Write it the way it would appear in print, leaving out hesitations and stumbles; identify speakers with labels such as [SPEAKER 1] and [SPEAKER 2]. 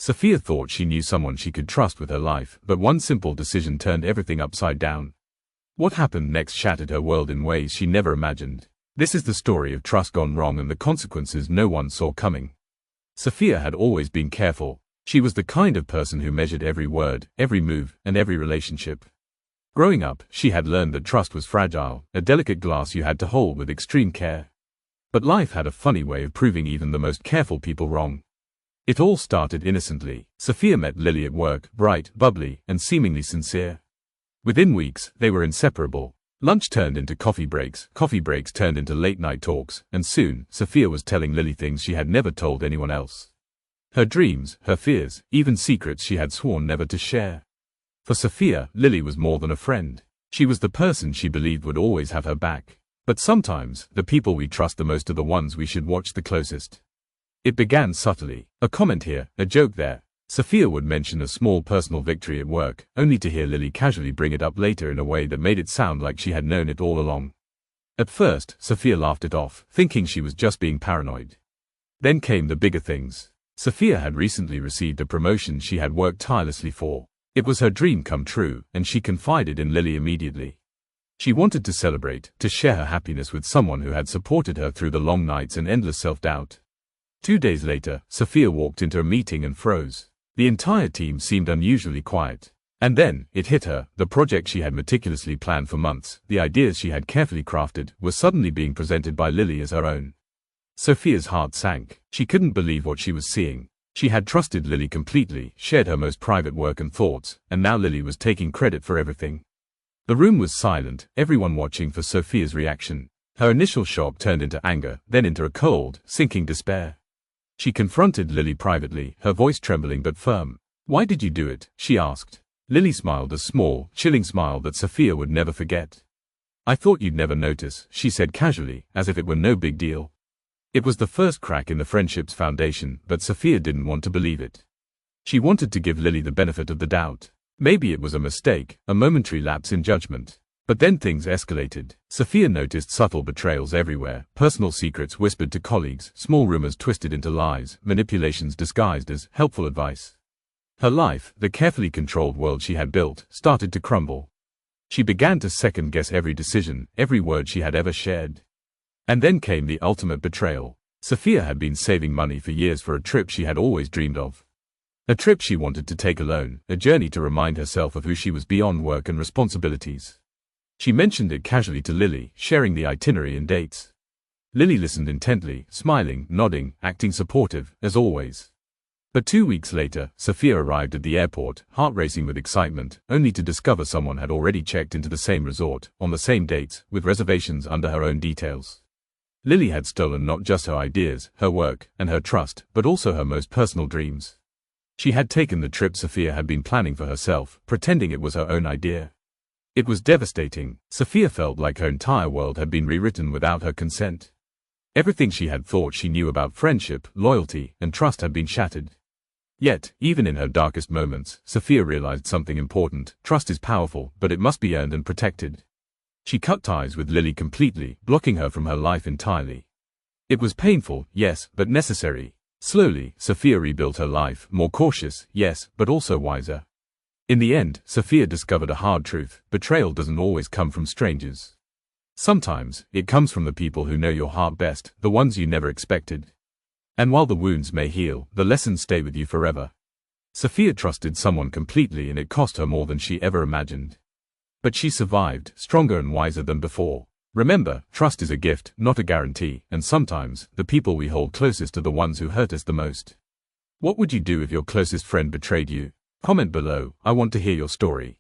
[SPEAKER 1] Sophia thought she knew someone she could trust with her life, but one simple decision turned everything upside down. What happened next shattered her world in ways she never imagined. This is the story of trust gone wrong and the consequences no one saw coming. Sophia had always been careful. She was the kind of person who measured every word, every move, and every relationship. Growing up, she had learned that trust was fragile, a delicate glass you had to hold with extreme care. But life had a funny way of proving even the most careful people wrong. It all started innocently. Sophia met Lily at work, bright, bubbly, and seemingly sincere. Within weeks, they were inseparable. Lunch turned into coffee breaks turned into late-night talks, and soon, Sophia was telling Lily things she had never told anyone else. Her dreams, her fears, even secrets she had sworn never to share. For Sophia, Lily was more than a friend. She was the person she believed would always have her back. But sometimes, the people we trust the most are the ones we should watch the closest. It began subtly. A comment here, a joke there. Sophia would mention a small personal victory at work, only to hear Lily casually bring it up later in a way that made it sound like she had known it all along. At first, Sophia laughed it off, thinking she was just being paranoid. Then came the bigger things. Sophia had recently received a promotion she had worked tirelessly for. It was her dream come true, and she confided in Lily immediately. She wanted to celebrate, to share her happiness with someone who had supported her through the long nights and endless self-doubt. 2 days later, Sophia walked into a meeting and froze. The entire team seemed unusually quiet. And then, it hit her, the project she had meticulously planned for months, the ideas she had carefully crafted, were suddenly being presented by Lily as her own. Sophia's heart sank. She couldn't believe what she was seeing. She had trusted Lily completely, shared her most private work and thoughts, and now Lily was taking credit for everything. The room was silent, everyone watching for Sophia's reaction. Her initial shock turned into anger, then into a cold, sinking despair. She confronted Lily privately, her voice trembling but firm. "Why did you do it?" she asked. Lily smiled, a small, chilling smile that Sophia would never forget. "I thought you'd never notice," she said casually, as if it were no big deal. It was the first crack in the friendship's foundation, but Sophia didn't want to believe it. She wanted to give Lily the benefit of the doubt. Maybe it was a mistake, a momentary lapse in judgment. But then things escalated. Sophia noticed subtle betrayals everywhere, personal secrets whispered to colleagues, small rumors twisted into lies, manipulations disguised as helpful advice. Her life, the carefully controlled world she had built, started to crumble. She began to second-guess every decision, every word she had ever shared. And then came the ultimate betrayal. Sophia had been saving money for years for a trip she had always dreamed of. A trip she wanted to take alone, a journey to remind herself of who she was beyond work and responsibilities. She mentioned it casually to Lily, sharing the itinerary and dates. Lily listened intently, smiling, nodding, acting supportive, as always. But 2 weeks later, Sophia arrived at the airport, heart racing with excitement, only to discover someone had already checked into the same resort, on the same dates, with reservations under her own details. Lily had stolen not just her ideas, her work, and her trust, but also her most personal dreams. She had taken the trip Sophia had been planning for herself, pretending it was her own idea. It was devastating. Sophia felt like her entire world had been rewritten without her consent. Everything she had thought she knew about friendship, loyalty, and trust had been shattered. Yet, even in her darkest moments, Sophia realized something important. Trust is powerful, but it must be earned and protected. She cut ties with Lily completely, blocking her from her life entirely. It was painful, yes, but necessary. Slowly, Sophia rebuilt her life, more cautious, yes, but also wiser. In the end, Sophia discovered a hard truth: betrayal doesn't always come from strangers. Sometimes, it comes from the people who know your heart best, the ones you never expected. And while the wounds may heal, the lessons stay with you forever. Sophia trusted someone completely, and it cost her more than she ever imagined. But she survived, stronger and wiser than before. Remember, trust is a gift, not a guarantee, and sometimes, the people we hold closest are the ones who hurt us the most. What would you do if your closest friend betrayed you? Comment below. I want to hear your story.